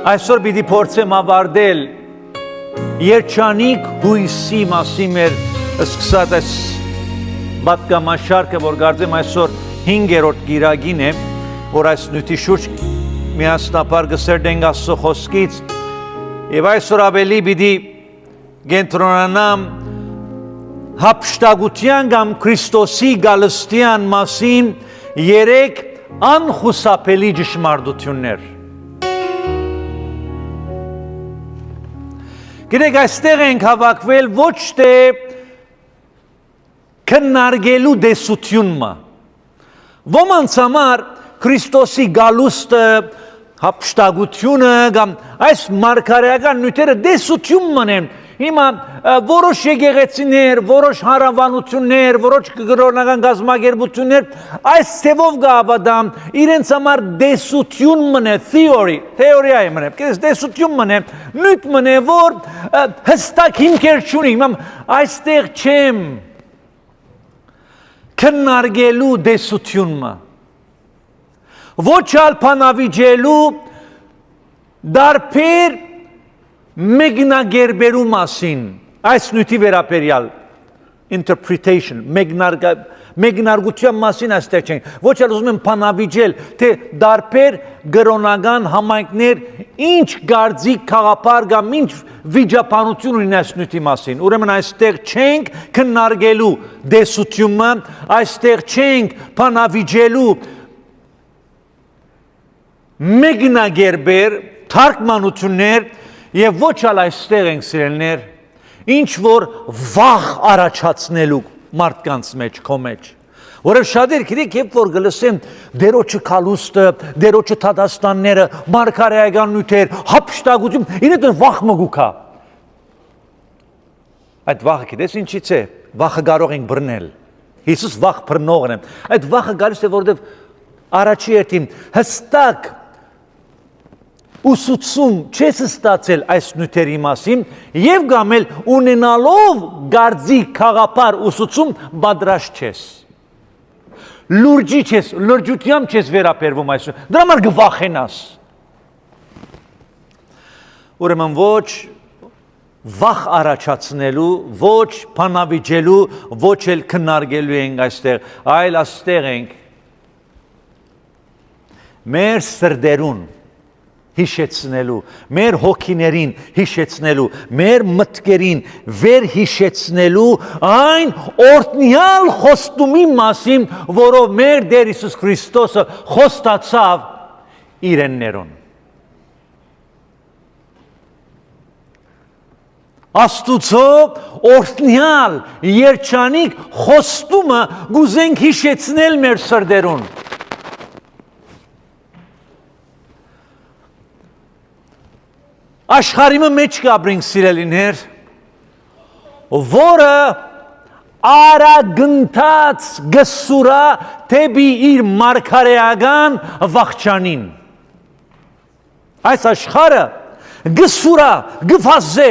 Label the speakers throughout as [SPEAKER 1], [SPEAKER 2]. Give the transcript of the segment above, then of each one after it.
[SPEAKER 1] Այսօր պիտի փորձեմ ավարտել երջանիկ հույսի մասին մեր սկսած այս պատգամաշարքը, որ կարծեմ այսօր 5-րդ գիրագին է, որ այս նյութի շուրջ միասնապար գսերդենք Աստծո խոսքից, եւ այսօր ավելի պիտի կենտրոնանամ հափշտակության կամ Քրիստոսի գալստյան մասին 3 անխուսափելի ճշմարտություններ։ Գիտեք, այստեղ ենք հավաքվել ոչ թե քննարկելու դեսությունը։ Ոմանց համար Քրիստոսի գալուստը, հափշտակությունը կամ այս մարգարեական նյութերը դեսություն մնեն։ Հիմա որոշ եկեղեցիներ, որոշ հարավանություններ, որոշ կրոնական գազམ་ագերբություններ այս ծևով գավադամ իրենց համար դեսություն մնե, թեորիա է մնե, կես դեսություն մնե, նյութ մնե, որ հստակ հիմքեր չունի։ Հիմա այստեղ չեմ քննարկելու դեսությունը, ոչ ալ բանավիճելու դարբեր մեկնագերբերու մասին, այս նյութի վերաբերյալ interpretation, մեկնարկության մասին այստեղ չենք, ոչ ալ ուզում եմ բանավիճել, թե դարբեր կրոնական համայնքներ ինչ գարձիկ քաղաքապար կամ ինչ վիճաբանություն ունեն այս նյութի մասին։ Ուրեմն այստեղ չենք քննարկելու դեսությունը, այստեղ չենք բանավիճելու մեկնագերբեր, թարգմանություններ եւ ոչ ալ այստեղ ենք սիրելներ, ինչ որ վախ առաջացնելու մարդկանց մեջ, քո մեջ։ Որը շատեր գիտեք, երբ որ գլսեն դերոջը քալուստը, դերոջը թադաստանները, մարգարեական նյութեր, հափշտակություն, ինքը վախ մգուքա։ Այդ վախը գիտես ինչից է։ Վախը կարող ենք բռնել։ Հիսուս վախ բռնողն է։ Այդ վախը գալիս է, որովհետև առաջի երթին հստակ ուսուցում չես ստացել այս նյութերի մասին եւ գամել ունենալով գարձիկ քաղաքապար ուսուցում պատրաստ չես։ Լուրջի չես, լրջությամբ չես վերաբերվում այս։ Դրա համար գվախենաս։ Ուրեմն ոչ վախ առաջացնելու, ոչ բանավիճելու, ոչ էլ քննարկելու ենք այստեղ, այլ այստեղ ենք մեր սրդերուն հիշեցնելու, մեր հոգիներին հիշեցնելու, մեր մտքերին վեր հիշեցնելու այն օրհնյալ խոստումի մասին, որով մեր Տեր Հիսուս Քրիստոսը խոստացավ իրեններուն։ Աստուծո օրհնյալ երջանիկ խոստումը գուզենք հիշեցնել մեր սրդերուն։ Աշխարհի մեջ կապրենք սիրելիներ, որը արագընթաց գսուրա թեպի իր մարգարեական վախճանին։ Այս աշխարհը գսուրա, գվազե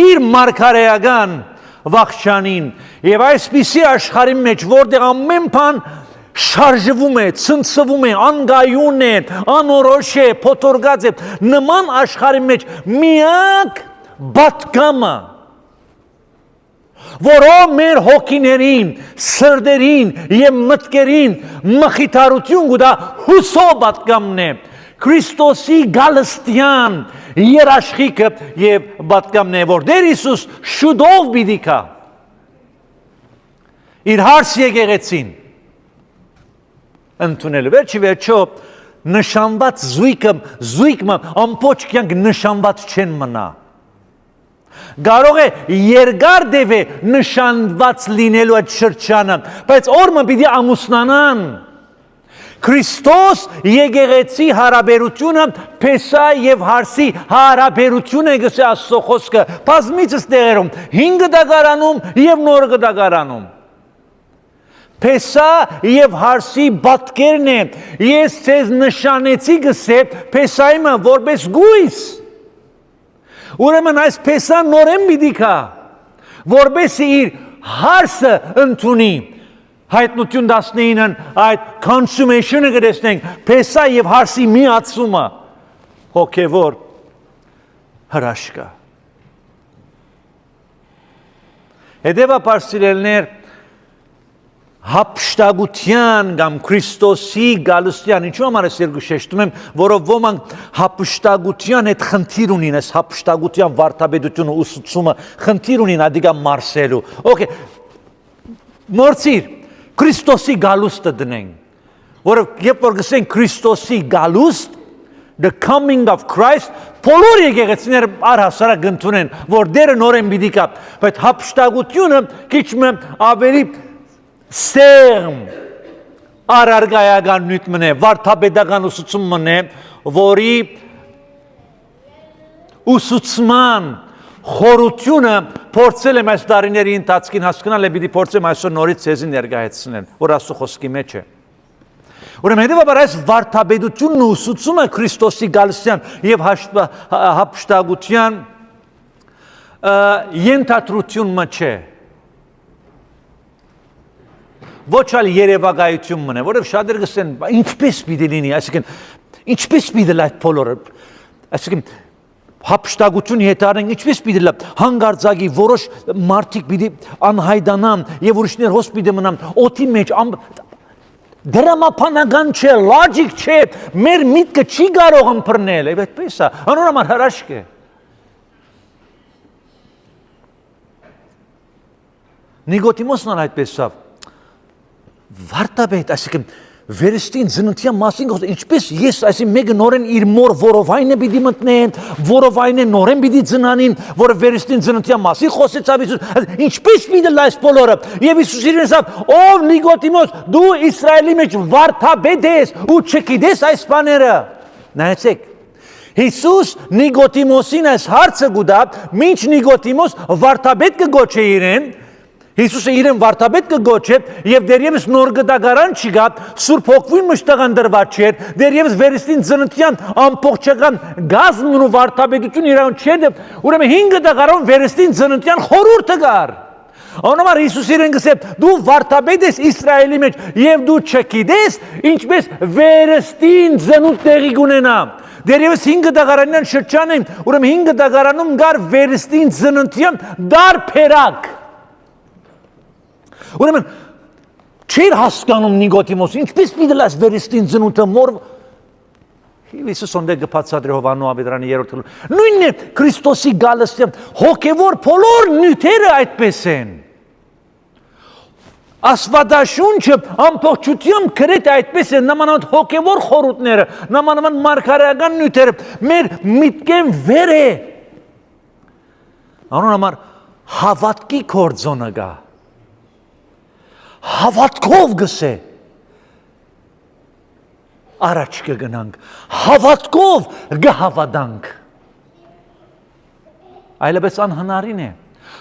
[SPEAKER 1] իր մարգարեական վախճանին եւ այսպիսի աշխարհի մեջ, որտեղ ամեն բան շարժվում է, ցնցվում է, անգայուն է, անորոշ է, փոթորկած է, նման աշխարհի մեջ միակ պատգամը, որով մեր հոգիներին, սրդերին եւ մտքերին մխիթարություն կտա հուսով պատգամն է, Քրիստոսի գալստյան երաշխիքը եւ պատգամն է, որ Տեր Հիսուս շուտով պիտի գա իր հարս եկեղեցին ընդունելու։ Վերջի վերջո նշանված զույգը ամբողջ կյանք նշանված չեն մնա։ Կարող է երկար դեպի նշանված լինելու այդ շրջանը, բայց օրը պիտի ամուսնանան։ Քրիստոս եկեղեցի հարաբերությունը Փեսա եւ Հարսի հարաբերությունը է գսե Աստծո խոսքը։ Բազմիցս տեղերում 5 դագարանում եւ նոր դագարանում։ Փեսա եւ Հարսի պատկերն է։ Ես ցեզ նշանեցի գսե Փեսայը որպես գույս։ Ուրեմն այս Փեսան նորեն պիտի գա, որպես իր հարսը ընդունի։ Հայտնություն 19-ն այդ consummation-ը գտեսնենք, Փեսա եւ Հարսի միացումը։ հոգևոր հրաշքը։ Հետևաբար սիրելիներ, հափշտակության կամ Քրիստոսի գալստյան, ինչու համար ես երկու շեշտում եմ, որով ոմանք հափշտակության հետ խնդիր ունին, այս հափշտակության վարդապետությունը ուսուցումը խնդիր ունին ադիգա մարսելու։ Okay, մորցիր, Քրիստոսի գալուստը դնենք, որով երբ որ գսենք Քրիստոսի գալուստ, the coming of Christ, բոլոր եկեղեցիները առհասարակ ընդունեն, որ դերը նորեն պիտի կա, բայց հափշտակությունը քիչ ավելի սերմ առարգայական նյութ մնե, վարդապետական ուսուցում մնե, որի ուսուցման խորությունը փորձել եմ այս տարիների ընթացքին հասկանալ, պիտի փորձեմ այսօր նորից ցեզի ներկայացնել, որ Աստծո խոսքի մեջ է։ Ուրեմն հետևաբար այս վարդապետությունն ու ուսուցումը Քրիստոսի գալստյան եւ հափշտակության ենթադրությունը չէ։ Ոչ այլ երևակայություն մնե, որովհետև շատերը գսեն, ինչպես պիտի լինի, այսինքն ինչպես պիտի լա բոլորը, այսինքն հափշտակությունը հետարենք, ինչպես պիտի լա հանգարձակի որոշ մարդիկ պիտի անհայտանան եւ ուրիշներ հոս պիտի մնան օդի մեջ դրամապանական չէ, լոջիկ չէ, մեր միտքը չի կարող ըմբռնել, եւ այդպես է, անորոմար հրաշք է։ Նիկոդիմոսն այդպես է, վարդապետ, այսինքն վերստին ծննդյան մասին խոսքը, ինչպես ես այսին մեկը նորեն իր մոր որովայնը պիտի մտնեն, որովայնը նորեն պիտի ծնանին, որը վերստին ծննդյան մասին խոսեցավ Իսուս, ինչպես պիտի լայս բոլորը, եւ Իսուս իրեն ասավ, ով Նիկոդիմոս, դու Իսրայելի մեջ վարդապետ ես ու չգիտես այս բաները։ Նայեցեք, Իսուս Նիկոդիմոսին այս հարցը գուտա, մինչ Նիկոդիմոս վարդապետ կգոչե իրեն, Հիսուսը իրեն վարդապետ կգոչե եւ դերևս նոր գդագարան չկա, Սուրբ Հոգին մշտական դրված չէր, դերևս վերստին ծննդյան ամբողջական գազն ու վարդապետություն իրան չէ, ուրեմն 5 գդագարան վերստին ծննդյան խորհուրդը կար։ Անոմար Հիսուս իրեն գսե, դու վարդապետ ես Իսրայելի մեջ եւ դու չգիտես ինչպես վերստին ծնունդ տեղի կունենա։ Դերևս 5 դագարանյան շրջան է, ուրեմն 5 դագարանում կար վերստին ծննդյան դարբերակ։ Ուրեմն չէր հասկանում Նիկոդիմոսը, ինչպես պիտի լաս վերստին ծնունդը մոր Հիսուս ոնդե գբացադրի Հովաննու Ավետարանի 3-րդ գլուխ։ Նույնն է Քրիստոսի գալստյան հոգևոր բոլոր նյութերը այդպես են։ Աստվածաշունչը ամբողջությամբ գրեթե այդպես է, նմանավանդ հոգևոր խորհուրդները, նմանավանդ մարգարեական նյութերը մեր միտքեն վեր է։ Անուն համար հավատքի գործոնը կա։ Հավատքով գսե առաջ կգնանք, հավատքով կհավատանք, այլապես անհնարին է,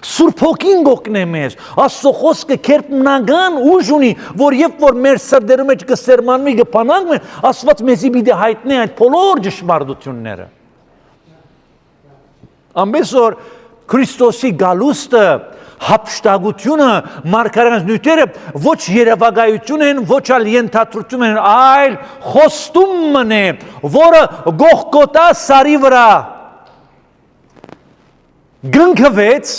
[SPEAKER 1] Սուրբ Հոգին գոհնե մեզ, Աստծո խոսքը քերտնական ուժ ունի, որ երբ որ մեր սրտերի մեջ կսերմանվի կփանանք մենք, Աստված մեզի պիտի հայտնի այդ բոլոր ճշմարտությունները։ Ամենս օր Քրիստոսի գալուստը հափշտակությունը մարգարեական նյութերը ոչ երևակայություն են, ոչ այլ ենթադրություն են, այլ խոստումն է, որը Գողգոթա սարի վրա գնքվեց,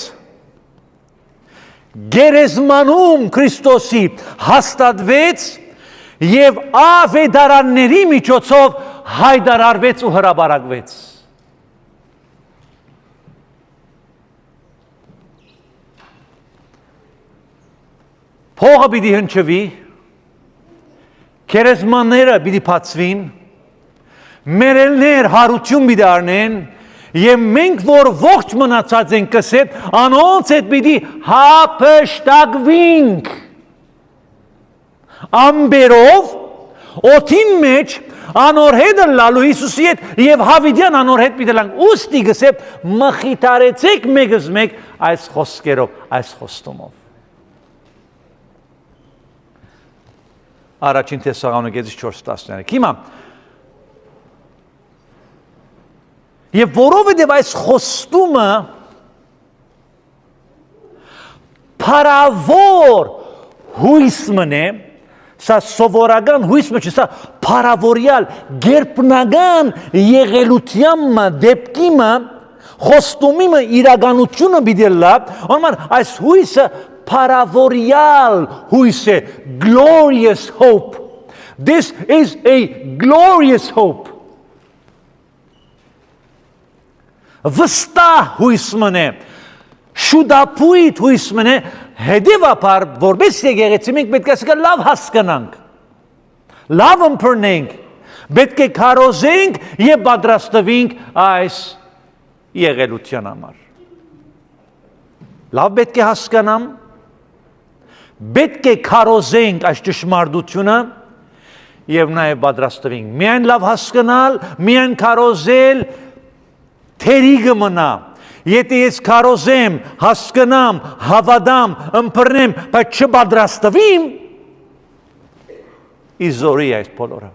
[SPEAKER 1] գերեզմանում Քրիստոսի հաստատվեց եւ ավետարանների միջոցով հայտարարվեց ու հրապարակվեց։ Փողը պիտի հնչվի, քերեզմանները պիտի բացվին, մերելներ հարություն պիտի առնեն, եւ մենք որ ողջ մնացած ենք կսետ, անոնց հետ պիտի հափշտակվինք։ Ամբերով, օդին մեջ անորհետը լալու Հիսուսի հետ եւ Հավիդյան անորհետ պիտի լանք, ուստի գսետ մխիթարեցեք մեկս մեկ այս խոսքերով, այս խոստումով։ Առաջին Թեսաղոնիկեցիս 4:13։ Հիմա եւ որովհետեւ այս խոստումը փարավոր հույս մնե, սա սովորական հույս մը չէ, սա փարավորյալ գերբնական եղելության դեպքիմը խոստումիմը իրականությունը բիդելա ոնման այս հույսը փարավորյալ հույս է glorious hope. This is a glorious hope. Վստահ հույս մնե շուտապույտ հույս մնե հետևաբար որպես եկեղեցի մենք պետք է ասենք լավ հասկանանք լավ ըմբռնենք պետք է քարոզենք եւ պատրաստվենք այս եղելության համար լավ պետք է հասկանամ պետք է քարոզենք այս ճշմարտությունը եւ նաեւ պատրաստվենք միայն լավ հասկանալ միայն քարոզել թերիգը մնա եթե ես քարոզեմ հասկանամ հավատամ ըմբռնեմ բայց չպատրաստվեմ իզորի այս բոլորը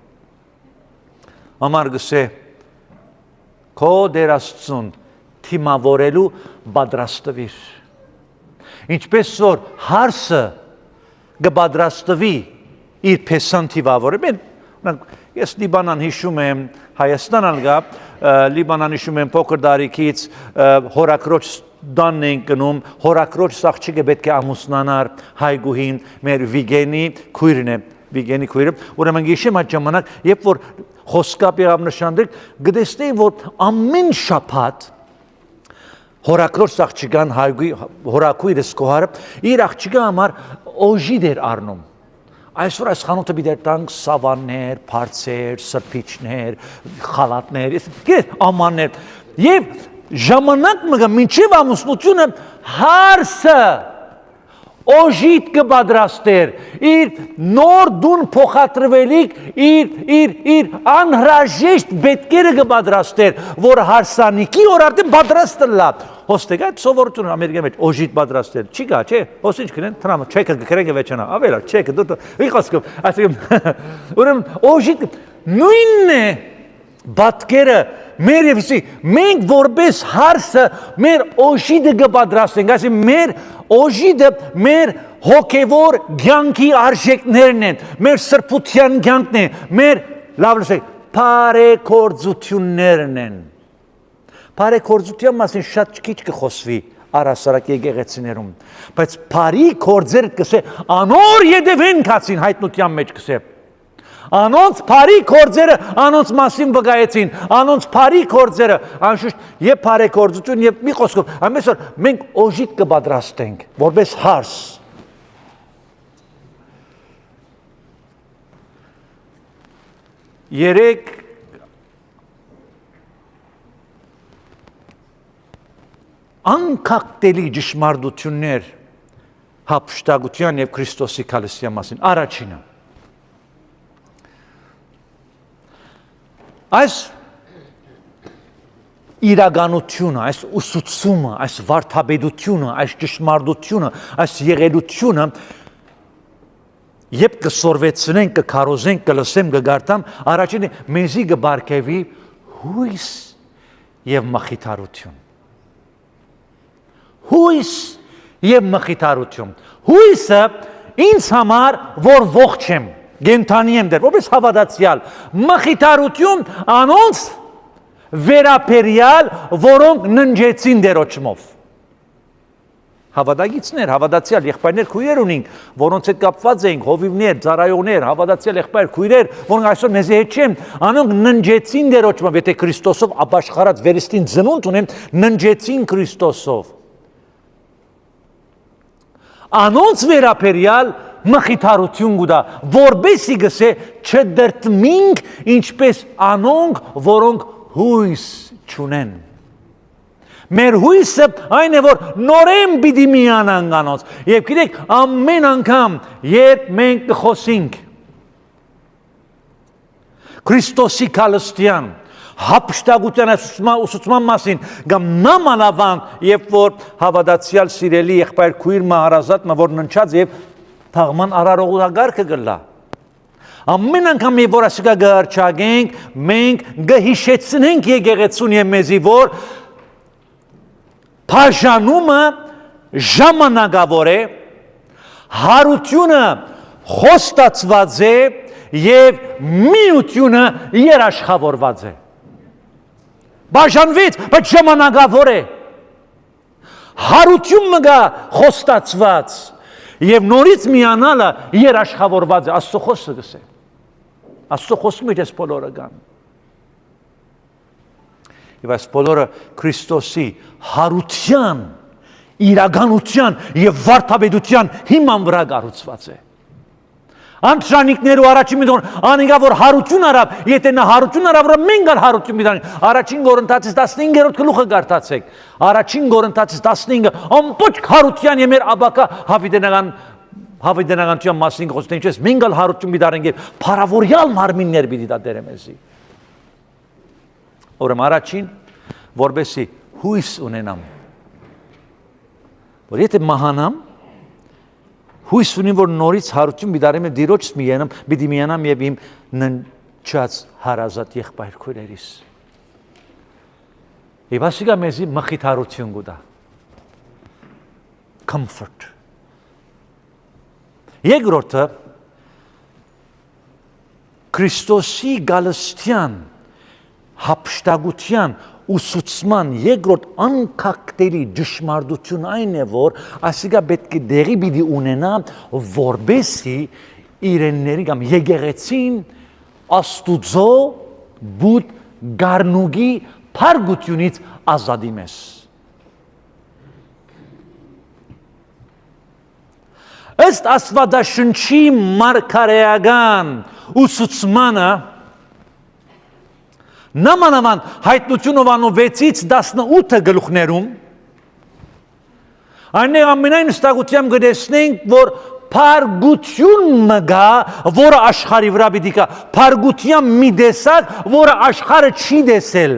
[SPEAKER 1] համար գսե քո Տեր Աստծուն թիմավորելու պատրաստվիր ինչպես որ հարսը կպատրաստվի իր փեսան թիվավորել ես Լիբանան հիշում եմ Հայաստան ալգա Լիբանան հիշում եմ փոքր դարիքից հորակրոջ դանն են կնում հորակրոջ աղջիկը պետք է ամուսնանար հայգուհին մեր Վիգենի քույրն է Վիգենի քույրը ուրեմն գիշեմ այդ ժամանակ երբ որ խոսքապ եղավ նշանդրիկ գտեսնեի որ ամեն շաբաթ հորակրոջ աղջիկան հորակույրս կոհարը իր աղջիկը համար օժի դեր առնում այսօր այս խանութը բիդեր տանք սավաններ, բարձեր, սրբիչներ, խալատներ, ամաններ եւ ժամանակ մը մինչեւ ամուսնությունը հարսը օժիտ կպատրաստեր իր նոր դուն փոխադրվելիք իր անհրաժեշտ բետկերը կպատրաստեր որ հարսանիքի օր արդեն պատրաստ լա հոստեգա սովորություն ամերիկայի մեջ օժիտ պատրաստել չի գա չէ հոստիչ կնեն տրամը չեկը գրեգը վեճանա ավելա չեկը դու իխոսկով ասեմ ուրեմն օժիտ նույնն է բատկերը մեր եւսի մենք որպես հարսը մեր օժիտը կպատրաստենք ասեմ մեր օժիտը մեր հոգևոր ցանկի արժեքներն են մեր սրբության ցանկն է մեր լավ լսեք բարեգործություններն են բարեգործության մասին շատ քիչ կխոսվի առասարակ եկեղեցիներում բայց բարի գործեր կսե անոր յետևեն կացին հայտնության մեջ կսե Անոնց բարի գործերը անոնց մասին վկայեցին անոնց բարի գործերը անշուշտ եւ բարեգործություն եւ մի խոսքով ամեսօր մենք օժիտ կպատրաստենք որպես հարս երեք անկախտելի ճշմարտություններ հափշտակության եւ Քրիստոսի քալիսիա մասին առաջինը Այս իրականությունը, այս ուսուցումը, այս վարդապետությունը, այս ճշմարտությունը, այս եղելությունը երբ կսորվեցնենք, կքարոզենք, կլսեմ, կգարտամ, առաջինը մեզի կբարգեւի հույս եւ մխիթարություն։ Հույս եւ մխիթարություն։ Հույսը ինձ համար որ ողջ եմ Գենթանի եմ դեր, որպես հավատացյալ, մխիթարություն անոնց վերապերյալ, որոնք ննջեցին դերոճմով։ Հավատագիցներ, հավատացյալ եղբայրներ քույրեր ունենք, որոնց հետ կապված ենք, հովիվներ, ծառայողներ, հավատացյալ եղբայր քույրեր, որոնք այսօր մեզ հետ չեն, անոնք ննջեցին դերոճմով, եթե Քրիստոսով ապաշխարած վերստին ծնունդ ունեն, ննջեցին Քրիստոսով։ Անոնց վերապերյալ մխիթարություն գուտա, որբեսի գսե չդրտմինք ինչպես անոնք, որոնք հույս չունեն։ Մեր հույսը այն է, որ նորեն պիտի միանանք անոնց։ Եվ գիտեք, ամեն անգամ, երբ մենք կխոսենք Քրիստոսի քալստյան, հափշտակության ուսուցման մասին, կամ նամանավանդ, երբ որ հավատացյալ սիրելի եղբայր քույր մահարազատը, որ ննչած եւ թաղման արարողագարկը գլա։ Ամեն անգամ երբ որ ասիկա գարչագենք, մենք գհիշեցնենք եկեղեցուն եւ մեզի, որ բաժանումը ժամանակավոր է, հարությունը խոստացված է եւ միությունը երաշխավորված է։ Բաժանվեց, բայց ժամանակավոր է։ Հարություն մգա խոստացված եւ նորից միանալը երաշխավորված է։ Աստծո խոսքը գսե։ Աստծո խոսքը մեջ էս բոլորը կան։ Եվ այս բոլորը Քրիստոսի հարության, իրականության եւ վարդապետության հիման վրա կառուցված է։ Անտրանիկներու առաջին միտոն անիկա որ հարություն արավ, եթե նա հարություն արավ, որ մենք ալ հարություն միտանք։ Առաջին Կորինթացիս 15-րդ գլուխը կարդացեք։ Առաջին Կորինթացիս 15-ը ամբողջ հարության եւ մեր աբակա հավիտենականության մասին խոստեն ինչպես մենք ալ հարություն միտարենք եւ փարավորյալ մարմիններ պիտի դա դերը մեզի։ Ուրեմն առաջին որբեսի հույս ունենամ։ Որ եթե մահանամ հույս ունիմ, որ նորից հարություն բիդարեմ և դիրոջս պիտի միանամ և իմ ննչած հարազատ եղբայր քույրերիս։ Եվ ասիկա մեզի մխիթարություն կուտա։ Comfort։ Երկրորդը Քրիստոսի գալստյան հափշտակության ուսուցման երկրորդ անկախտելի ճշմարտություն այն է, որ ասիկա պետք է դեղի պիտի ունենա, որբեսի իրենների կամ եկեղեցին Աստուծո բուտ գառնուկի փարգությունից ազատի մեզ։ Ըստ Աստվածաշնչի մարգարեական ուսուցմանը Նամանավան հայտնությունով անով 6-ից 18 գլուխներում այնեղ ամենայն ստագությամբ գտեսնենք, որ փարգություն մգա, որը աշխարհի վրա պիտի կա, փարգության մի տեսակ, որը աշխարհը չի տեսել,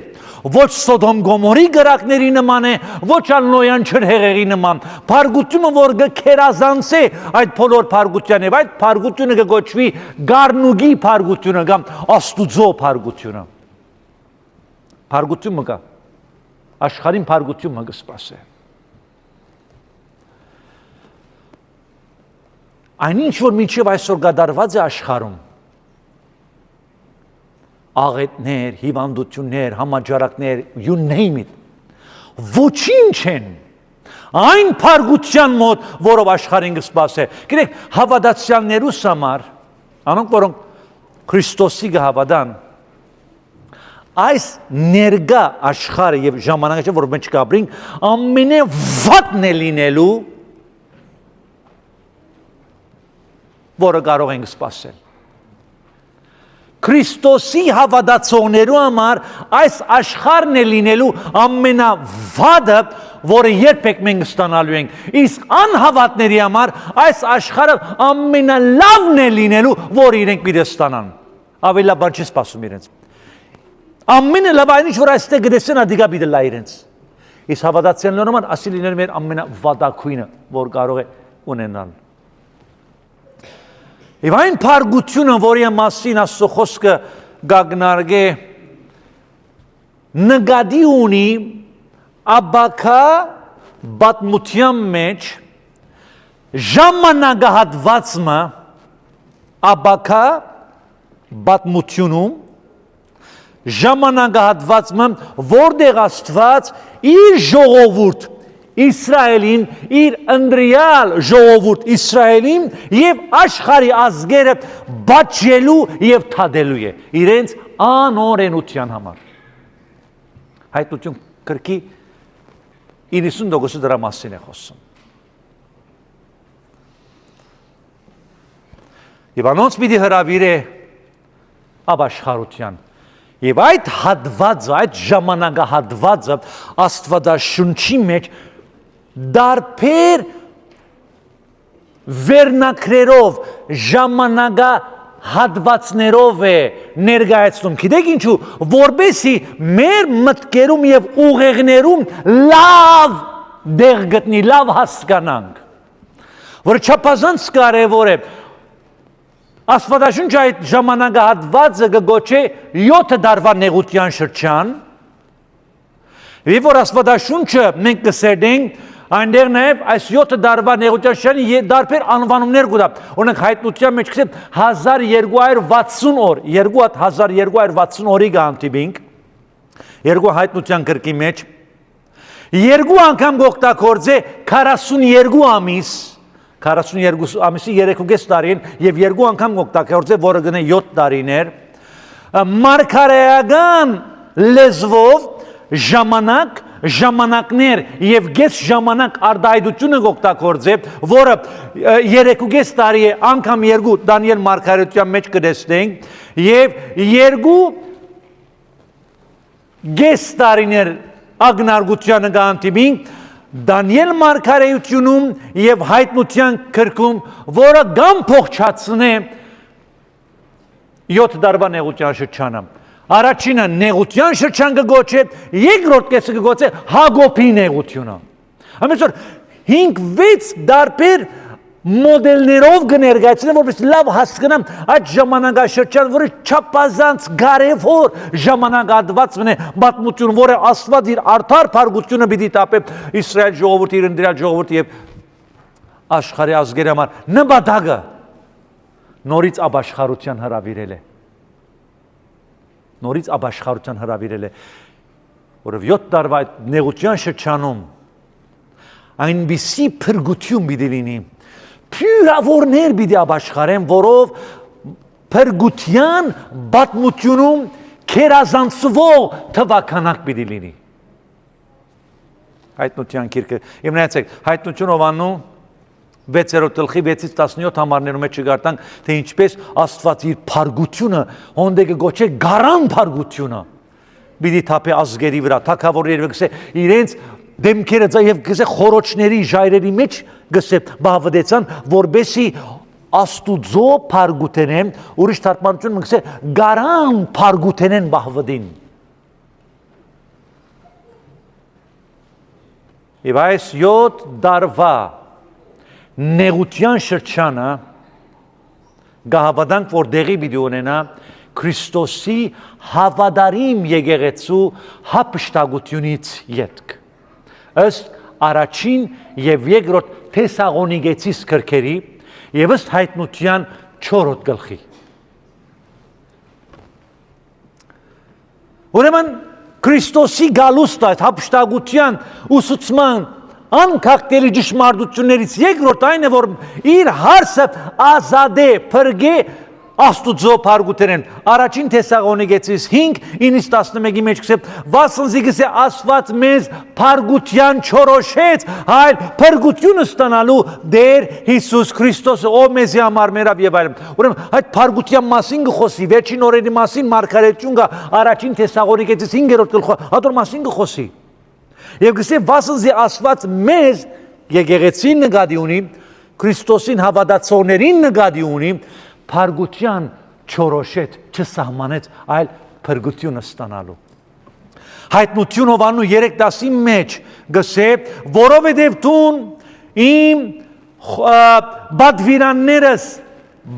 [SPEAKER 1] ոչ Սոդոմ Գոմորի գրակների նման է, ոչ Նոյան ջրհեղեղի նման, փարգությունը, որ կքերազանցե այդ բոլոր փարգության եւ այդ փարգությունը կգոչվի գառնուկի փարգությունը կամ Աստուծո փարգությունը։ Փարգություն մգա, աշխարհին փարգություն մգա սպասե։ Այնինչ որ մինչև այսօր գդարված է աշխարհում, աղետներ, հիվանդություններ, համաճարակներ, you name it, ոչինչ են այն փարգության մոտ, որով աշխարհին կսպասե։ Գիտեք, հավատացյալներուս համար, անոնք որոնք Քրիստոսի կհավատան, այս ներգա աշխարհը եւ ժամանակը, որ մենք կապրենք, ամենավատն է լինելու, որը կարող ենք սպասել։ Քրիստոսի հավատացողներու համար այս աշխարհն է լինելու ամենավատը, որը երբեք մենք ստանալու ենք։ Իսկ անհավատների համար այս աշխարհը ամենալավն է լինելու, որ իրենք պիտի ստանան։ Ավելի բան չի սպասում իրենց։ Ամենը լավ այն ինչ որ այստեղ գտեսեն ադիգա պիտի լա իրենց։ Իսկ հավատացյալներու համար ասի լինել մեր ամենավատակույնը, որ կարող է ունենալ։ Եվ այն փարգությունը, որի մասին Աստծո խոսքը գագնարգե նկատի ունի աբակա բատմության մեջ ժամանակահատվածը աբակա բատմությունում ժամանակահատվածը, որտեղ Աստված իր ժողովուրդ Իսրայելին, իր ընտրյալ ժողովուրդ Իսրայելին եւ աշխարհի ազգերը բաճելու եւ թադելու է իրենց անօրենության համար։ Հայտնություն կրկի 90% դրա մասին է խոսում։ Եվ անոնց պիտի հրավիրե ապաշխարության։ Եվ այդ հատվածը, այդ ժամանակահատվածը Աստվածաշունչի մեջ դարբեր վերնակրերով, ժամանակահատվածներով է ներկայացնում։ Գիտեք ինչու, որբեսի մեր մտքերում եւ ուղեղներում լավ դեղ գտնի, լավ հասկանանք, որ չափազանց կարևոր է։ Աստվածաշունչը այդ ժամանակահատվածը կգոչե 7 դարվա նեղության շրջան, եւ որ Աստվածաշունչը մենք կսերնենք այնտեղ նաև այս 7 դարվա նեղության շրջանի դարբեր անվանումներ կա։ Օրինակ հայտնության մեջ կսեմ 1260 օր, 1260 օրի գանտիբինք, երկու հայտնության գրքի մեջ, երկու անգամ գողտակորձե 42 ամիս, 42 ամիսի 3.5 տարին և երկու անգամ գողտակորձե, որը գնե 7 տարիներ, մարգարեական լեզվով ժամանակներ և գես ժամանակ արդայդությունը գողտակորձե, որը 3.5 տարի է անգամ երկու Դանիել մարգարեության մեջ կտեսնենք և երկու գես տարիներ ագնարգությանը գանտիբինք Դանիել մարգարեությունում և հայտնության գրքում, որը գամ փոխչացնե 7 դարվա նեղության շրջանը։ Առաջինը նեղության շրջան կգոչե, երկրորդ կեսը կգոչե Հակոբի նեղությունը։ Ամենից որ 5-6 դարբեր մոդելներով կներկայացնեմ, որպես լավ հասկանամ այդ ժամանակաշրջան, որը չափազանց կարևոր ժամանակահատված մնե պատմություն, որը Աստված իր արդար փառքությունը պիտի տապե Իսրայել ժողովրդի, իր ընտրյալ ժողովրդի և աշխարհի ազգերի համար նպատակը նորից ապաշխարության հրավիրել է։ Նորից ապաշխարության հրավիրել է, որով 7 տարվա այդ նեղության շրջանում այնպիսի փրկություն պիտի լինի, փյուրավորներ պիտի ապաշխարեն, որով փրկության պատմությունում քերազանցվող թվականակ պիտի լինի։ Հայտնության գիրքը, իմ նայեցեք, հայտնություն ովանու 6-րդ գլխի 6-ից 17 համարներում մեջ չգարտանք, թե ինչպես Աստված իր փառքությունը հոնդեգը գոչե գարան փառքությունը պիտի թափե ազգերի վրա, թագավորների վրա, իրենց դեմքերը եւ գսե խորոչների ժայրերի մեջ գսե բավդեցան, որբեսի Աստուծո փառքութենեն, ուրիշ թարգմանություն գսե գարան փառքութենեն բավդին։ Եվ այս 7 դարվա նեղության շրջանը գահավատանք, որ դեղի պիտի ունենա Քրիստոսի հավատարիմ եկեղեցու հափշտակությունից ետք։ Ըստ առաջին և երկրորդ Թեսաղոնիկեցիս գրքերի և ըստ հայտնության 4-րդ գլխի։ Ուրեմն Քրիստոսի գալուստը այդ հափշտակության ուսուցման անքակտելի ճշմարտություններից երկրորդ այն է, որ իր հարսը ազատե փրկե Աստուծո փառքութենեն։ Առաջին Թեսաղոնիկեցիս 5:9-11-ի մեջ գսե, վասնզի գսե Աստված մեզ փառքության չորոշեց, այլ փրկությունը ստանալու Տեր Հիսուս Քրիստոսը, ով մեզի համար մերավ եւ այլն։ Ուրեմն այդ փառքության մասին գխոսի, վերջին օրերի մասին մարգարեություն կա առաջին Թեսաղոնիկեցիս 5-րդ գլխը, հատոր մասին գխոսի։ Եվ գսե վասնզի Աստված մեզ եկեղեցին նկատի ունի, Քրիստոսին հավատացողներին նկատի ունի, փառքության չորոշեց, չսահմանեց, այլ փրկությունը ստանալու։ Հայտնություն Հովաննու 3:10-ի մեջ գսե, որովհետև դու իմ բադվիրաններս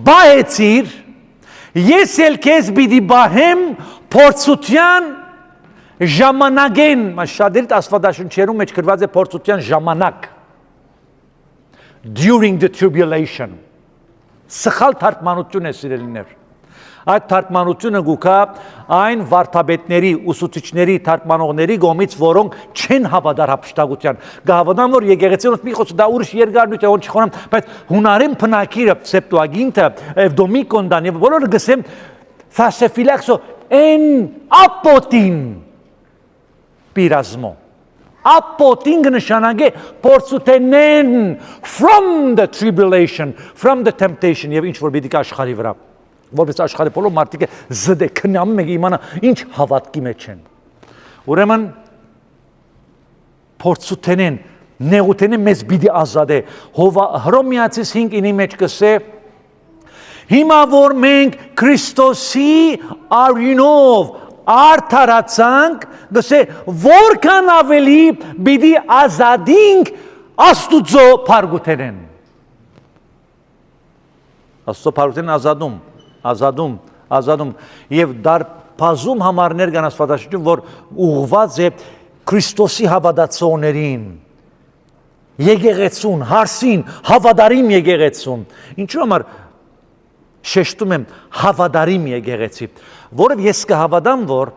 [SPEAKER 1] բահեցիր, ես էլ քեզ պիտի բահեմ փորձության ժամանակեն, շատերիդ աստվածաշնչերում մեջ գրված է փորձության ժամանակ, during the tribulation, սխալ թարգմանություն է սիրելիներ, այդ թարգմանությունը գուկա այն վարդապետների, ուսուցիչների, թարգմանողների կողմից, որոնք չեն հավատար հափշտակության, գահավատան, որ եկեղեցիոնց մի խոսքը, դա ուրիշ երկարնույթ է, ոնց չխոնամ, բայց հունարեն փնակիրը, Սեպտուագինտը, Էվդոմիկոնդան եւ բոլորը գսեմ Ֆասեֆիլաքսո են ապոտին պիրազմո։ Ապոտին կնշանակե փորձութենեն from the tribulation, from the temptation եւ ինչ որ պիտի կա աշխարհի վրա, որպես աշխարհի բոլոր մարդիկ զդե քնամ մեկ իմանա ինչ հավատքի մեջ են։ Ուրեմն փորձութենեն նեղութենեն մեզ պիտի ազատե։ Հռոմեացիս 5:9-ի մեջ կսե, հիմա որ մենք Քրիստոսի արյունով արդարացանք, գսե, որքան ավելի պիտի ազատինք Աստուծո փառքութենեն։ Աստծո փառքութենեն ազատում եւ դարբազում համարներ կան աստվածաշնչում, որ ուղղված է Քրիստոսի հավատացողներին, եկեղեցուն, հարսին, հավատարիմ եկեղեցուն։ Ինչու համար շեշտում եմ հավատարիմ եկեղեցի, որով ես կհավատամ, որ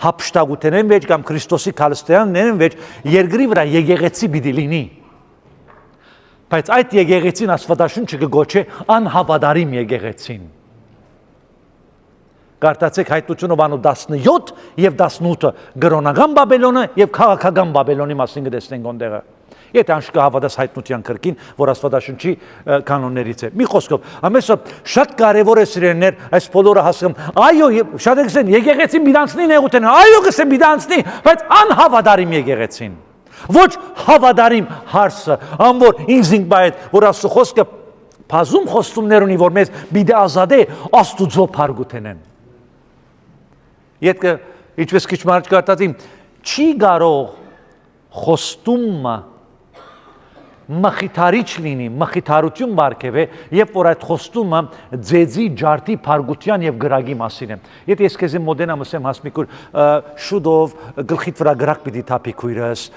[SPEAKER 1] հափշտակութենեն մեջ կամ Քրիստոսի քալստեաններն մեջ երկրի վրա եկեղեցի պիտի լինի։ Բայց այդ եկեղեցին Աստվածաշունչը կգոչե անհավատարիմ եկեղեցին։ Կարդացեք Հայտնությունը բանու 17 եւ 18-ը գրոնական Բաբելոնը եւ քաղաքական Բաբելոնի մասին կտեսնենք ոնդեղը։ Եթե անշուշտ հավատաս Հայտնության կրկին, որ Աստվածաշունչի կանոններից է։ Մի խոսքով, ամենից շատ կարևոր է սիրելիներ, այս բոլորը հասկանում։ Այո, շատ եկեցին եկեղեցին բիդանցնի նեղութեն, այո, կսեն բիդանցնի, բայց անհավատարիմ եկեղեցին։ Ոչ հավատարիմ հարսը, անոր ինքնին բայդ, որ Աստծո խոսքը բազում խոստումներ ունի, որ մեզ պիտի ազատե Աստուծո փարգութենեն։ Ետքը ինչպես քիչ մարդ կարտածին, չի կարող խոստումը մխիթարիչ լինի, մխիթարություն բարգեւե, երբ որ այդ խոստումը ձեզի ջարդի փարգության եւ գրագի մասին է։ Եթե ես քեզ մոդենամ ասեմ հասմիկուր շուտով գլխիդ վրա գրակ պիտի թափի քույրս,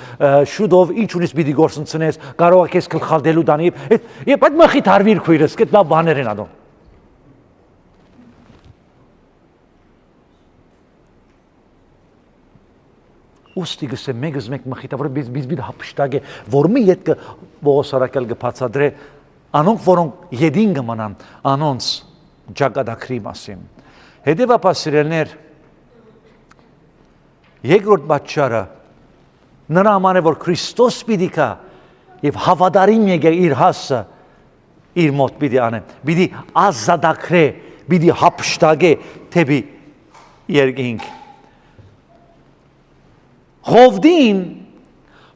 [SPEAKER 1] շուտով ինչ ունես պիտի գործընծնես, կարող է քեզ գլխալդելու դանի, եւ այդ մխիթարվիր քույրս, կդ լավ բաներ են անում։ Ուստի գսե մեգս մեկ մխիթա, որ բիզբիդ հապշտագ է, որ մի ետքը բողոսարակել գպացադրե, անոնք, որոնք յեդին գմանան, անոնց ջագադակրի մասին։ Հետևաբար սիրելիներ, երկրորդ պատճառը նրա համար է, որ Քրիստոս պիտի կա եւ հավատարիմ եկե իր հասը իր մոտ պիտի անե, պիտի ազատագրե, պիտի հապշտագե թեպի երկինք։ Ղովդին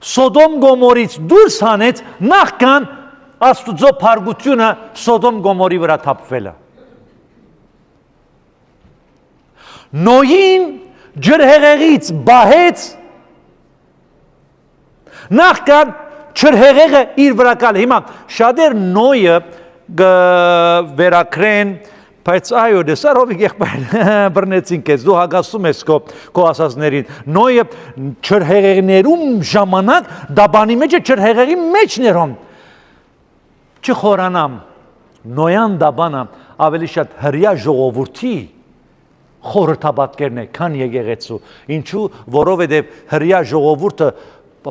[SPEAKER 1] Սոդոմ Գոմորից դուրս հանեց նախքան Աստուծո փարգությունը Սոդոմ Գոմորի վրա թափվելը։ Նոյին ջրհեղեղից բահեց նախքան ջրհեղեղը իր վրա կալ։ Հիմա շատեր Նոյը վերակրեն, բայց այո, դեսարով եղբայր բռնեցին քեզ, դու հագասում ես քո ասածներին։ Նոյը ջրհեղեղներում ժամանակ դաբանի մեջ է ջրհեղեղի մեջներում։ Չխորանամ, Նոյան դաբանը ավելի շատ հրյա ժողովրդի խորհրդաբատկերն է, քան եկեղեցու։ Ինչու, որովհետև հրյա ժողովուրդը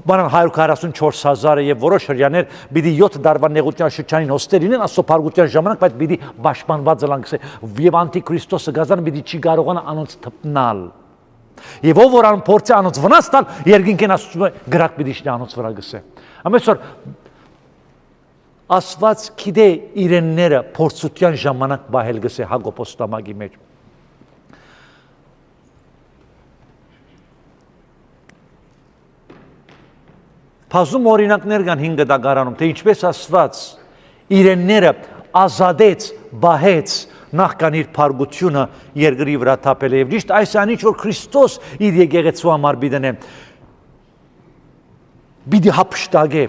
[SPEAKER 1] բանան 144,000 եւ որոշ հրյաներ պիտի 7 դարվա նեղության շրջանին հոստերին են Աստծո փարգության ժամանակ, բայց պիտի պաշտպանված լանքսե եւ անտիքրիստոսը գազան պիտի չի կարողանա անոնց թփնալ։ Եվ ով որ ան փորձի անոնց վնաս տալ, երկինքեն Աստծո գրակ պիտի շնի անոնց վրա գսե։ Ամենսօր Աստված գիտե իրենները փորձության ժամանակ բահել գսե Հակոբոս տամագի մեջ։ Բազում օրինակներ կան 5 դագարանում, թե ինչպես Աստված իրենները ազատեց, բահեց նախքան իր փարգությունը երկրի վրա թափել է։ Եվ ճիշտ այս անիչ, որ Քրիստոս իր եկեղեցու համար պիտի պիտի հափշտագե,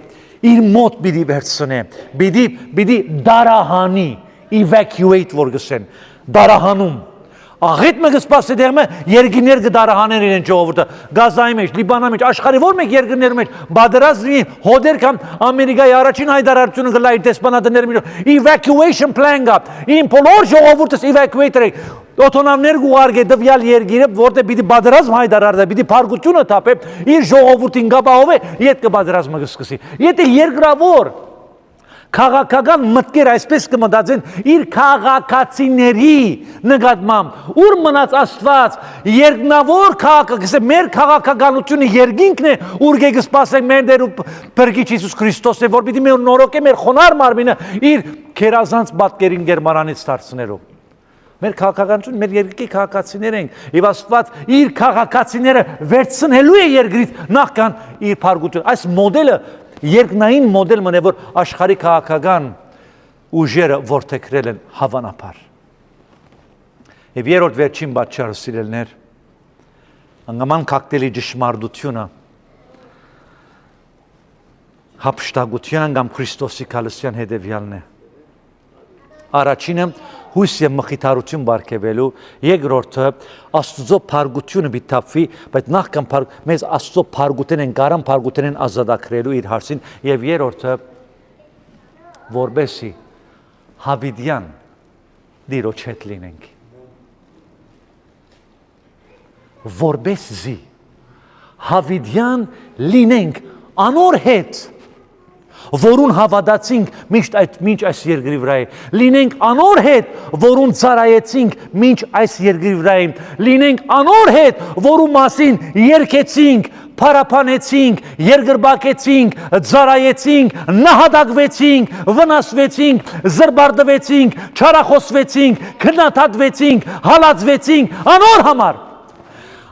[SPEAKER 1] իր մոտ պիտի վերցնե, պիտի դարահանի, evacuate որ գսեն, դարահանում։ Աղետ մեկը սպասի դեղմը երկիներ կդարահանեն իրեն ժողովուրդը, Գազայի մեջ, Լիբանանի մեջ, աշխարհի որ մեկ երկրների մեջ, բادرազնի հոդեր կամ Ամերիկայի առաջին հայտարարությունը գլա իր դեսպանատների մեջ, evacuation plan կա, ին բոլոր ժողովուրդս evacuate երեք, օտոնավներ գուղարգե դվյալ երկիրը, որտեղ պիտի բادرազմ հայտարարდა, պիտի փարգությունը թափե, իր ժողովուրդին գաբահով է, իդ կբادرազմը կսկսի։ Եթե երկրավոր քաղաքական մտքեր այսպես կմտածեն իր քաղաքացիների նկատմամբ ուր մնաց Աստված երկնավոր քաղաքը մեր քաղաքականությունը երկինքն է ուր գեգ սպասենք մեր դեր ու Փրկիչ Հիսուս Քրիստոս է որ պիտի մեր նորոգե մեր խոնար մարմինը իր քերազանց պատկերին գերմանանից դարձնելով մեր քաղաքականությունը մեր երկրի քաղաքացիներ են եւ Աստված իր քաղաքացիները վերցնելու է երկրից նախքան իր փարգությունը այս մոդելը երկնային մոդել մնե, որ աշխարհի քաղաքական ուժերը որդեգրել են հավանաբար։ Եվ երրորդ վերջին պատճառը սիրելիներ, անգամ կակտելի ճշմարտությունը հափշտակության կամ Քրիստոսի քալստյան հետևյալն է։ Առաջինը հույս եւ մխիթարություն բարգեւելու, երկրորդը Աստծո փարգությունը բիթափվի, բայց նախքան մեզ Աստծո փարգուտեն են կարան փարգուտեն են ազատագրելու իր հարցին, եւ երրորդը որբեսի հավիդյան դիրոջ հետ լինենք, որբեսի հավիդյան լինենք անոր հետ, որուն հավատացինք մինչ այս երկրի վրա է, լինենք անոր հետ, որուն ծառայեցինք մինչ այս երկրի վրա է, լինենք անոր հետ, որու մասին երգեցինք, փարապանեցինք, երկրբակեցինք, ծառայեցինք, նահատակվեցինք, վնասվեցինք, զրբարտվեցինք, չարախոսվեցինք, քննադատվեցինք, հալածվեցինք, անոր համար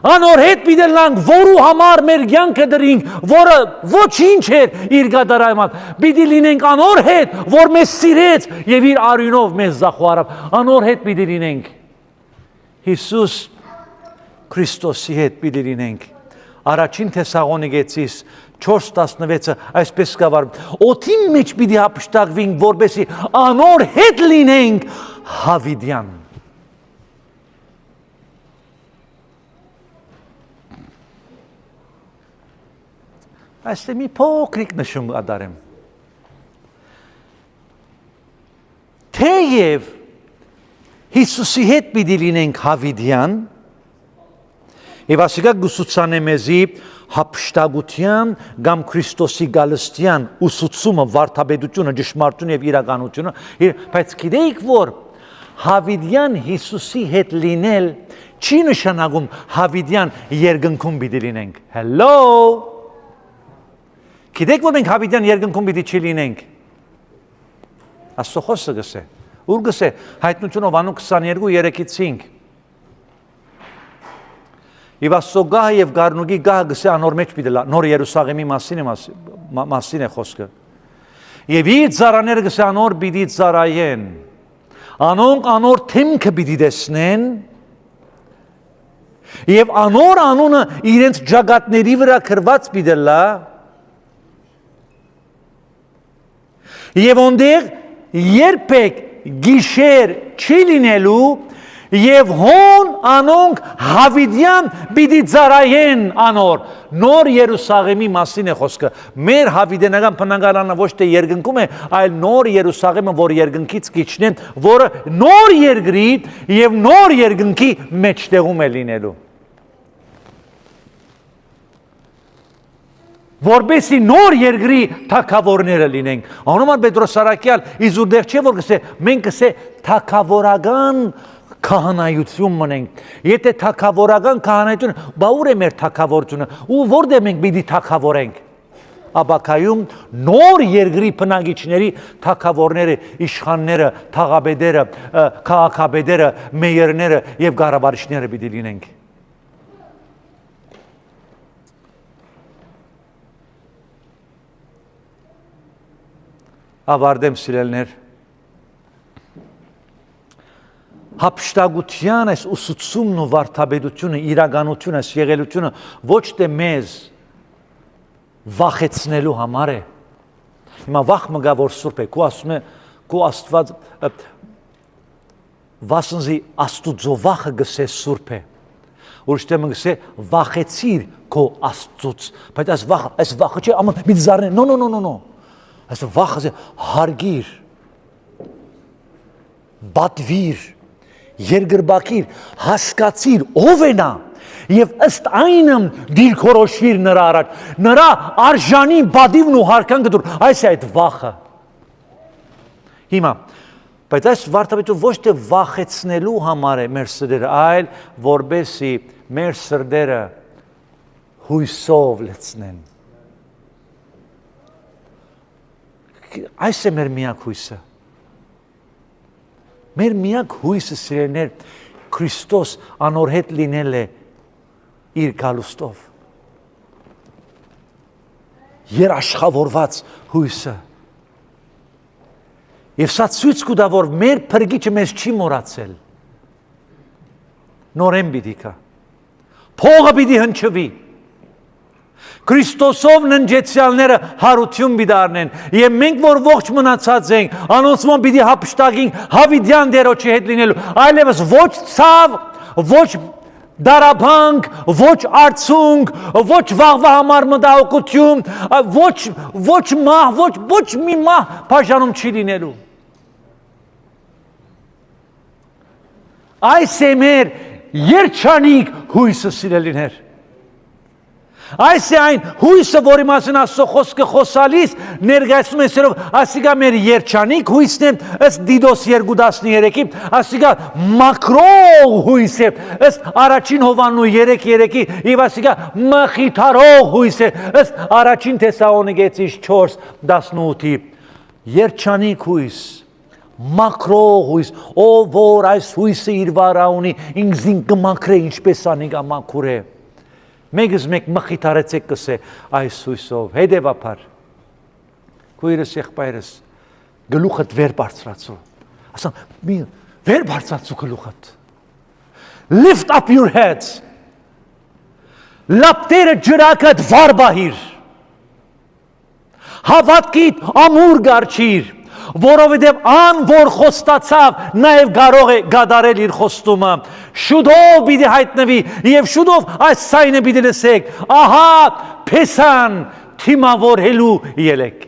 [SPEAKER 1] Անոր հետ պիտելանք, որու համար մեր կյանքը դրինք, որը ոչինչ էր իր գադարայման, պիտի լինենք անոր հետ, որ մեզ սիրեց եւ իր արյունով մեզ զախուարավ, անոր հետ պիտի լինենք, Հիսուս Քրիստոսի հետ պիտի լինենք, առաջին Թեսաղոնիկեցիս 4:16-ը այսպես կավարում, օդի մեջ պիտի հափշտակվենք, որպեսզի անոր հետ լինենք հավիդյան, Այստեղ մի փոքրիկ նշում ադարեմ։ Թեև Հիսուսի հետ պիտի լինենք հավիդյան, եւ ասիկա գուսուցանե մեզի հափշտակության կամ Քրիստոսի գալստյան ուսուցումը, վարդապետությունը, ճշմարտությունը եւ իրականությունը, բայց գիտեիք որ հավիդյան Հիսուսի հետ լինել չի նշանակում հավիդյան երկնքում պիտի լինենք։ Hello Գիտեք որ մենք հավիդյան երկնքում պիտի չի լինենք։ Աստծո խոսքը գսե։ Ուր գսե հայտնությունով անուն 22:3-5։ Եվ Աստծո գահը եւ գառնուկի գահը գսե անոր մեջ պիտի լա։ Նոր Երուսաղեմի մասին է խոսքը։ Եվ իր ծառաները գսե անոր պիտի ծառայեն։ Անոնք անոր թիմքը պիտի տեսնեն։ Եվ անոր անունը իրենց ջագատների վրա գրված պիտի լա։ Եվ ոնդեղ երբեք գիշեր չի լինելու եւ հոն անոնք հավիդյան պիտի ծառայեն անոր նոր Երուսաղեմի մասին է խոսքը մեր հավիդենական բնակարանը ոչ թե երկնքում է այլ նոր Երուսաղեմը որ երկնքից քիչն է որը նոր երկրի եւ նոր երկնքի մեջտեղում է լինելու որբեսի նոր երկրի թագավորները լինենք։ Անոմար Պետրոս Սարակյալ իզուր դեղ չէ որ գսե մենք գսե թագավորական քահանայություն մնենք։ Եթե թագավորական քահանայություն, բա ուր է մեր թագավորությունը ու որտե մենք պիտի թագավորենք։ Աբակայում նոր երկրի բնակիչների թագավորները, իշխանները, թաղաբեդերը, քաղաքաբեդերը, մեյերները եւ գարավարիչները պիտի լինենք։ Ավարտեմ սիրելներ հափշտակության այս ուսուցումն ու վարդապետությունը իրականությունը եղելությունը ոչ թե մեզ վախեցնելու համար է հիմա վախ մգա որ սուրբ է քո ասում է քո Աստված վասնզի Աստուծո վախը գսե սուրբ է ուրիշ մը գսե վախեցիր քո Աստծուց բայց այս վախը չէ ամեն մի զարնե no Այս վախը հարգիր, բատվիր, երկրբակիր, հասկացիր, ով է նա եւ ըստ այնը դիրքորոշվիր նրա առաջ, նրա արժանի բադիվն ու հարքան գտուր, այս է այդ վախը։ Հիմա, բայց այս վարդապետը ոչ թե վախեցնելու համար է մեր սրտերը, այլ որբեսի մեր սրտերը հույսով լցնեն։ Այս է մեր միակ հույսը։ Մեր միակ հույսը սիրելիներ Քրիստոս անոր հետ լինել է իր գալուստով։ Երաշխավորված հույսը։ Եվ սա ցույց կտա, որ մեր փրկիչը մեզ չի մոռացել։ Նորեն պիտի կա։ Փողը պիտի հնչվի։ Քրիստոսով ննջեցյալները հարություն բիդարնեն եւ մենք որ ողջ մնացած ենք անոնցման պիտի հապշտակենք հավիդյան դերոջի հետ լինելու այլևս ոչ ցավ ոչ դարաբանք ոչ արցունք ոչ վաղվա համար մտահոգություն ոչ մահ ոչ մի մահ բաժանում չի լինելու այս է մեր երջանիկ հույսը սիրելիներ Այս է այն հույսը, որի մասին Աստծո խոսքը խոսալիս ներկայացնում է սերով, ասիկա մեր երջանիկ հույսն է, ըստ Դիդոս 2:13-ի, ասիկա մաքրող հույս է, ըստ առաջին Հովաննու 3:3-ի, եւ ասիկա մխիթարող հույս է, ըստ առաջին Թեսաղոնիկեցիս 4:18-ի, երջանիկ հույս, մաքրող հույս, ով որ այս հույսը իր վրա ունի, ինքզին կմաքրե, ինչպես անիկա մաքուր է Մեգս մեկ մխիթարեցեք կսե այս հույսով, հետևաբար, քույրս եղբայրս, գլուխդ վեր բարձրացու, ասան, վեր բարձրացու գլուխդ, lift up your heads, լապտերը ջրակդ վար բահիր, հավատքիդ ամուր գարչիր, որովհետև ան որ խոստացավ նաև կարող է գադարել իր խոստումը շուտով պիտի հայտնվի եւ շուտով այս ցայնը պիտի լսեք ահա փեսան թիմավորելու ելեք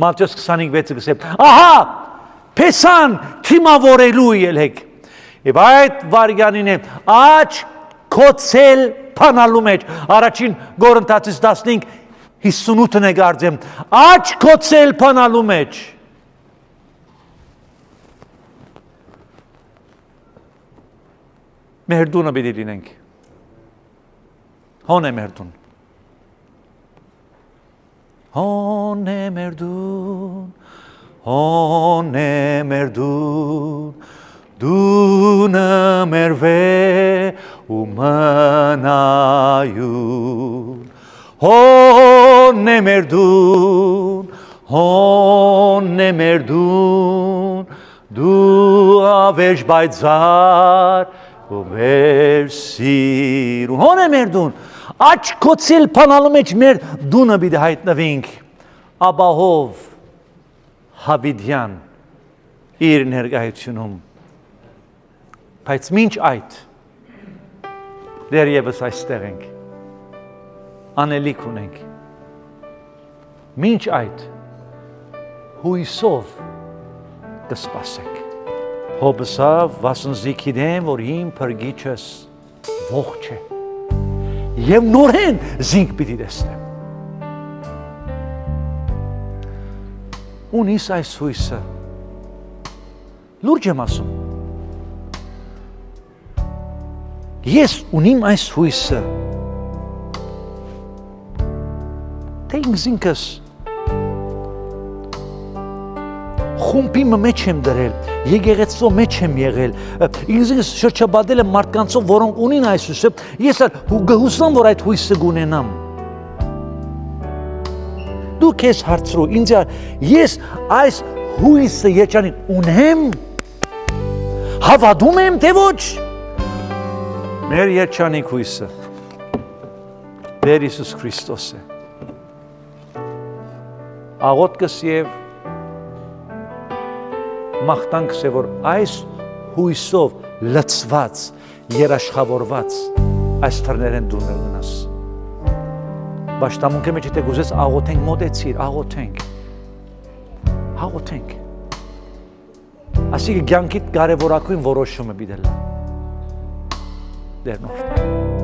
[SPEAKER 1] Մատթեոս 25:6-ը գսե ահա փեսան թիմավորելու ելեք եւ այդ վարյանին է աչ կոծել փանալու մեջ առաջին Կորինթացիս 15:58-ն է գարձեմ աչ կոծել փանալու մեջ Մեր դունը պիտի լինենք։ Հոն է մեր դուն։ Հոն է մեր դուն, հոն է մեր դուն, դունը մեր վե ու մնայուն։ Հոն է մեր դուն, հոն է մեր դուն, դու ավեջ բայցար, ու մեր սիրուն, հոն է մեր դուն, աչ կոծել պանալու մեջ մեր դունը պիտի հայտնվենք, աբահով հավիդյան իր ներկայությունում, բայց մինչ այդ, դեռևս այստեղ ենք, անելիք ունենք, մինչ այդ, հույսով կսպասենք, Հոբսավ վասնզի գիտեմ, որ իմ փրկիչս ողջ է եւ նորեն զինք պիտի տեսնեմ ունիս այս հույսը լուրջ եմ ասում ես ունիմ այս հույսը թե ինքս խումբի մեջ եմ դրել, եկեղեցու մեջ եմ եղել, ինձ շրջապատել եմ մարդկանցով, որոնք ունին այս հույսը, ես գհուսամ, որ այդ հույսը գունենամ։ Դու քեզ հարցրու, ինձ ես այս հույսը երջանիկ ունեմ, հավատում եմ, թե ոչ։ Մեր երջանիկ հույսը Տեր Հիսուս Քրիստոս է։ Աղոթքս եւ մաղթանքս է, որ այս հույսով լցված, երաշխավորված այս թռներեն դու ներգնաս։ Բաշտամունքը մեջ եթե գուզես աղոթենք, մոտեցիր, աղոթենք։ Ասիկը կյանքիդ կարևորագույն որոշումը պիտի լա։ Դեր նոր։